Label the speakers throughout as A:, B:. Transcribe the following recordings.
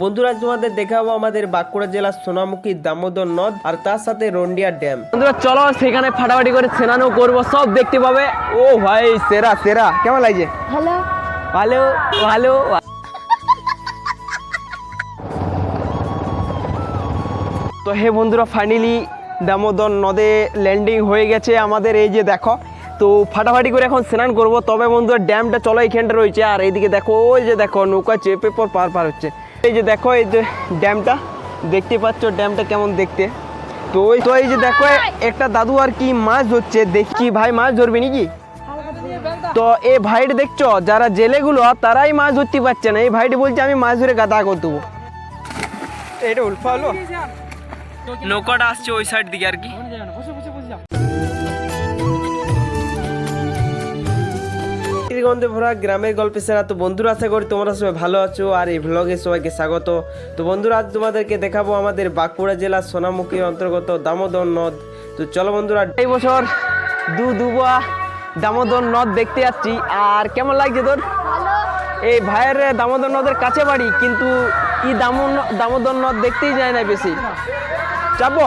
A: বন্ধুরা তোমাদের দেখাবো আমাদের বাঁকুড়া জেলার সোনামুখী দামোদর নদ আর তার সাথে রন্ডিয়া ড্যাম।
B: বন্ধুরা চলো সেখানে ফাটাফাটি করে স্নানও করবো, সব দেখতে পাবে। ও ভাই সেরা সেরা, কেমন লাগছে?
C: হ্যালো
B: ভালো ভালো। তো হে বন্ধুরা, ফাইনালি দামোদর নদে ল্যান্ডিং হয়ে গেছে আমাদের। এই যে দেখো, তো ফাটাফাটি করে এখন স্নান করবো। তবে বন্ধুরা ড্যামটা চলো এইখানটা রয়েছে, আর এইদিকে দেখো ওই যে দেখো নৌকা চেপে পর পার হচ্ছে। এই যে দেখো এই যে ড্যামটা দেখতে পাচ্ছ, ড্যামটা কেমন দেখতে। তো এই যে দেখো একটা দাদু আর কি মাছ ধরছে, দেখছি ভাই মাছ ধরবি নাকি? তো এই ভাইটা দেখছো, যারা জেলেগুলো তারাই মাছ ধরতে পারছে না। এই ভাইটি বলছে আমি মাছ ধরে গাদা করে দেবো। এটা উল্ফা হলো, নৌকাটা আসছে ওই সাইড দিকে আর কি।
A: গন্ধে ভরা গ্রামের গল্পে সেরা। তো বন্ধুরা আশা করি তোমরা সবাই ভালো আছো, আর এই ভ্লগে সবাইকে স্বাগত। তো বন্ধুরা আজ তোমাদেরকে দেখাবো আমাদের বাঁকুড়া জেলার সোনামুখী অন্তর্গত দামোদর নদ। তো চলো বন্ধুরা,
B: এই বছর দুবা দামোদর নদ দেখতে যাচ্ছি। আর কেমন লাগছে তোর? এই ভাইয়ের দামোদর নদের কাছে বাড়ি, কিন্তু কি দামোদর নদ দেখতেই যায় না বেশি। যাবো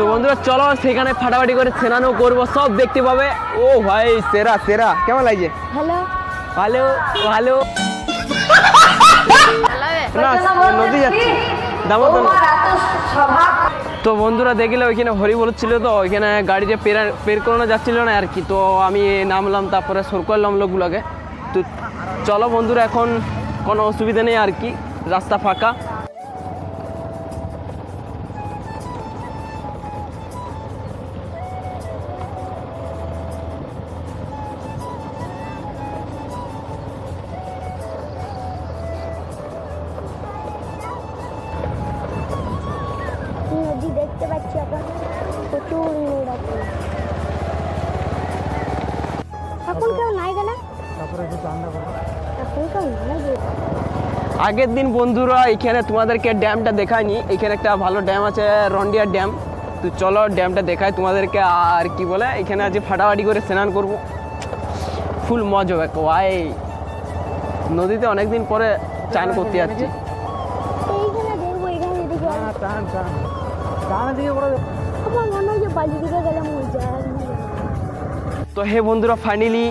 B: তো বন্ধুরা চলো সেখানে ফাটাফাটি করে স্নানও করবো, সব দেখতে পাবে। ও ভাই সেরা সেরা, কেমন লাগছে?
C: হ্যালো
B: ভালো ভালো। না নদী যাচ্ছি দামোদর। তো বন্ধুরা দেখলে ওইখানে হরি বলছিল, তো ওইখানে গাড়িতে পের করানো যাচ্ছিল না আর কি। তো আমি নামলাম, তারপরে সর করলাম লোকগুলোকে। তো চলো বন্ধুরা, এখন কোনো অসুবিধা নেই আর কি, রাস্তা ফাঁকা।
C: নদী দেখতে পাচ্ছি, এখন প্রচুর নোংরা। এখন কেউ নাই কেন? এখন কেউ নাই।
B: আগের দিন বন্ধুরা এখানে তোমাদেরকে ড্যামটা দেখায়নি, এখানে একটা ভালো ড্যাম আছে রন্ডিয়া ড্যাম। তো চলো ড্যামটা দেখাই তোমাদেরকে। আর কি বলে, এখানে আজ ফাটাফাটি করে স্নান করব, ফুল মজা হবে। ভাই নদীতে অনেকদিন পরে চান করতে যাচ্ছি।
C: এইখানে দেখবো, এখানে এদিকে আমার মনে হয় যে বালি দিকে গেলাম ওই জায়গায়।
B: তো হে বন্ধুরা, ফাইনালি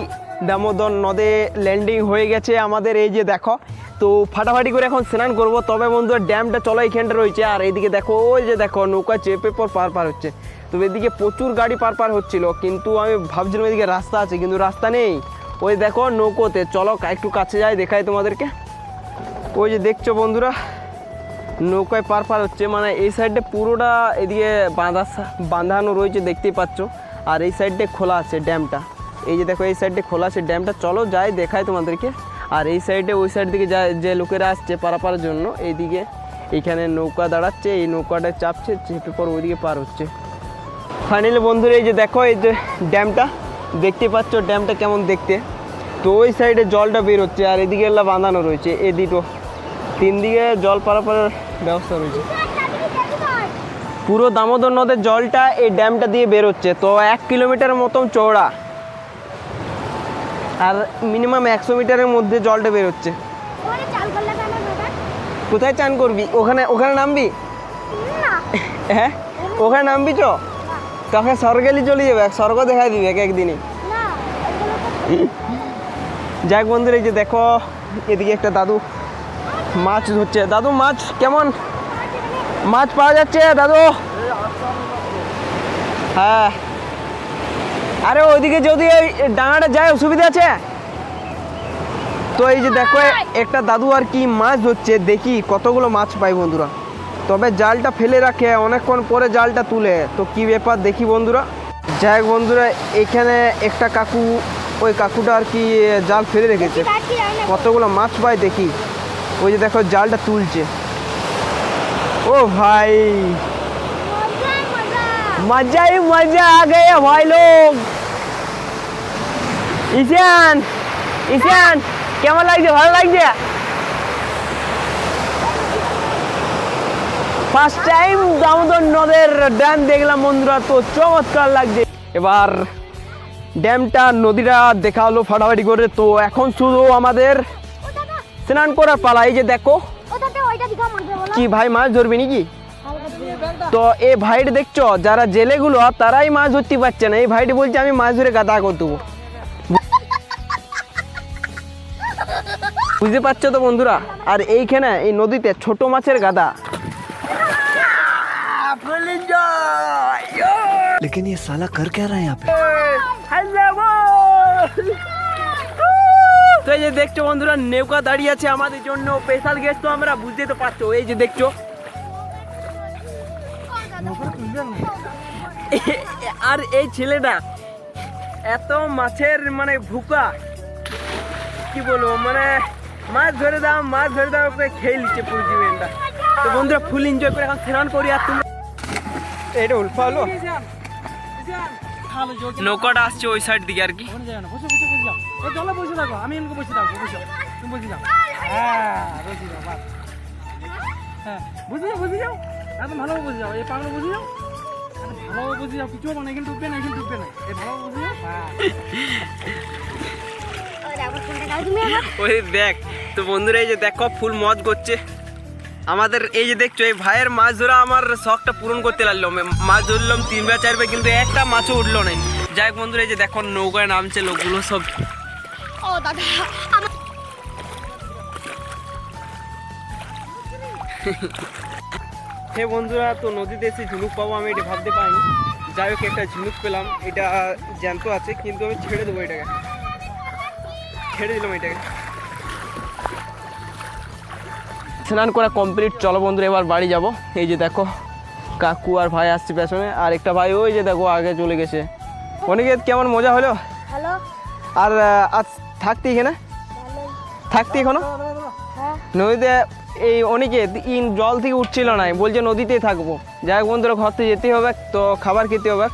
B: দামোদর নদে ল্যান্ডিং হয়ে গেছে আমাদের। এই যে দেখো, তো ফাটাফাটি করে এখন স্নান করব। তবে বন্ধুরা ড্যামটা চলো এইখানটা রয়েছে, আর এইদিকে দেখো ওই যে দেখো নৌকা চেপে পর পার হচ্ছে। তো এদিকে প্রচুর গাড়ি পার হচ্ছিল, কিন্তু আমি ভাবছিলাম এদিকে রাস্তা আছে, কিন্তু রাস্তা নেই। ওই দেখো নৌকোতে, চলো একটু কাছে যাই দেখাই তোমাদেরকে। ওই যে দেখছো বন্ধুরা নৌকায় পার হচ্ছে, মানে এই সাইডে পুরোটা এদিকে বাঁধানো রয়েছে দেখতেই পাচ্ছ, আর এই সাইডে খোলা আছে ড্যামটা। এই যে দেখো এই সাইডে খোলা আছে ড্যামটা, চলো যাই দেখাই তোমাদেরকে। আর এই সাইডে ওই সাইড দিকে যে লোকেরা আসছে পারাপারের জন্য, এইদিকে এইখানে নৌকা দাঁড়াচ্ছে, এই নৌকাটা চাপছে, চেপে পর ওইদিকে পার হচ্ছে। ফাইনালি বন্ধুরা এই যে দেখো এই যে ড্যামটা দেখতে পাচ্ছ, ড্যামটা কেমন দেখতে। তো ওই সাইডে জলটা বের হচ্ছে, আর এদিকে এলা বাঁধানো রয়েছে, এই দুটো তিন দিকে জল পারাপারের ব্যবস্থা রয়েছে। পুরো দামোদর নদের জলটা এই ড্যামটা দিয়ে বের হচ্ছে। তো 1 কিলোমিটার মতন চওড়া, আর মিনিমাম 100 মিটারের মধ্যে জলটা বের হচ্ছে। কোথায় চান করবি? ওখানে নামবি? হ্যাঁ ওখানে নামবি, চ তোকে স্বর্গেলি চলে যাবে, স্বর্গ দেখাই দিবে একদিনে। যাক বন্ধুরা, এই যে দেখো এদিকে একটা দাদু মাছ ধরছে। দাদু মাছ কেমন মাছ পাওয়া যাচ্ছে দাদু? হ্যাঁ, আরে ওইদিকে যদি ওই ডাঙাটা যায় অসুবিধা আছে? তো এই যে দেখো একটা দাদু আর কি মাছ ধরছে, দেখি কতগুলো মাছ পাই বন্ধুরা। তবে জালটা ফেলে রাখে, অনেকক্ষণ পরে জালটা তুলে। তো কি ব্যাপার দেখি বন্ধুরা। যাই বন্ধুরা, এখানে একটা কাকু, ওই কাকুটা আর কি জাল ফেলে রেখেছে, কতগুলো মাছ পাই দেখি। ওই যে দেখো জালটা তুলছে। ও ভাই मजा ही मजा आ गया भाई लोग। ঈশান কেমন লাগছে? ভালো লাগছে? ফার্স্ট টাইম দামোদর নদের ড্যাম দেখলাম বন্ধুরা, তো চমৎকার লাগছে। এবার ড্যামটা নদীটা দেখা হলো ফাটাফাটি করে। তো এখন শুধু আমাদের স্নান করার পালা। এই যে দেখো
C: ওইটা দিখাও মাঝে বলো
B: কি ভাই মাছ ধরবি নাকি?
C: হালকা দিয়ে।
B: তো এই ভাইটি দেখছো যারা জেলেগুলো তারাই মাছ ধরতে পারছে না, এই ভাইটি বলছে আমি মাছ ধরে গাদা করে দেবো। বুঝতে পারছো তো বন্ধুরা? আর এইখানে এই নদীতে ছোট মাছের গাদা।
D: लेकिन ये साला कर क्या रहा है यहाँ पे?
B: তো এই যে দেখছো বন্ধুরা নৌকা দাঁড়িয়ে আছে আমাদের জন্য, স্পেশাল গেস্ট তো আমরা বুঝতে তো পারছো। এই যে দেখছো আর এই ছেলেটা এত মাছের মানে ভুকা, কি বলবো, মানে মাছ ধরে দাও মাছ ধরে দাও করে খেয়ে নিচ্ছে পুরো জীবনটা। তো বন্ধুরা ফুল এনজয় করে এখন স্নান করি। আর তুমি এটা উল্ফা হলো, নৌকাটা আসছে ওই সাইড দিকে আর কি।
E: জলে বসে থাকো, আমি এমনি বসে থাকবো, বসে তুমি বসে যাও। হ্যাঁ বসে যাও, বাস। হ্যাঁ বসে যাও একদম ভালোভাবে বসে যাও, এই পাগলে বসে যাও, ভালোভাবে বসে যাও, কিছু হবে না, এখানে ডুববে না, এখানে ডুববে না, এই ভালোভাবে বসে যাও।
B: ওই দেখ তো বন্ধুরা, এই যে দেখো ফুল মদ করছে আমাদের। এই যে দেখছো এই ভাইয়ের মাছ ধরা আমার শখটা পূরণ করতে লাগলো। মাছ ধরলাম 3 4 কিন্তু একটা মাছও উঠলো না। যাই হোক বন্ধুরা, এই যে দেখো নৌকায় নামছে লোকগুলো সব।
C: ও দাদা
B: হে বন্ধুরা, তো নদীতে এসে ঝিনুক পাবো আমি এটা ভাবতে পারিনি। যাই হোক একটা ঝিনুক পেলাম, এটা জ্যান্ত আছে কিন্তু আমি ছেড়ে দেবো এটাকে, ছেড়ে দিলাম এটাকে। স্নান করা কমপ্লিট, চলো বন্ধুরা এবার বাড়ি যাব। এই যে দেখো কাকু আর ভাই আসছে পেছনে, আর একটা ভাই ওই যে দেখো আগে চলে গেছে। অনেকে কেমন মজা হলো?
C: হ্যালো
B: আর আজ থাকতে এখানে
C: ভালোই।
B: থাকতে এখনো
C: হ্যাঁ
B: নদীতে এই অনেকে জল থেকে উঠছিল না, বলছে নদীতেই থাকবো। যাই হোক বন্ধুরা ঘর থেকে যেতে হবে, তো খাবার খেতে হবে।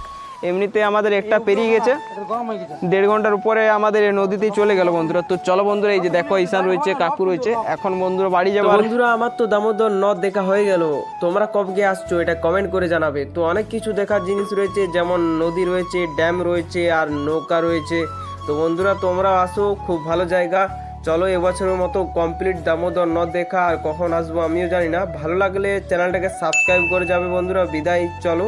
B: এমনিতে আমাদের একটা পেরিয়ে গেছে,
E: গরম হয়ে গেছে।
B: 1.5 ঘন্টার উপরে আমাদের এই নদীতেই চলে গেল বন্ধুরা। তো চলো বন্ধুরা, এই যে দেখো ঈশান রয়েছে, কাকু রয়েছে, এখন বন্ধুরা বাড়ি যাবো।
A: বন্ধুরা আমার তো দামোদর নদ দেখা হয়ে গেল, তোমরা কবে গিয়ে আসছো এটা কমেন্ট করে জানাবে। তো অনেক কিছু দেখার জিনিস রয়েছে, যেমন নদী রয়েছে, ড্যাম রয়েছে আর নৌকা রয়েছে। তো বন্ধুরা তোমরা আসো, খুব ভালো জায়গা। চলো এবছরের মতো কমপ্লিট দামোদর নদ দেখা, আর কখন আসবো আমিও জানি না। ভালো লাগলে চ্যানেলটাকে সাবস্ক্রাইব করে যাবে বন্ধুরা। বিদায়, চলো।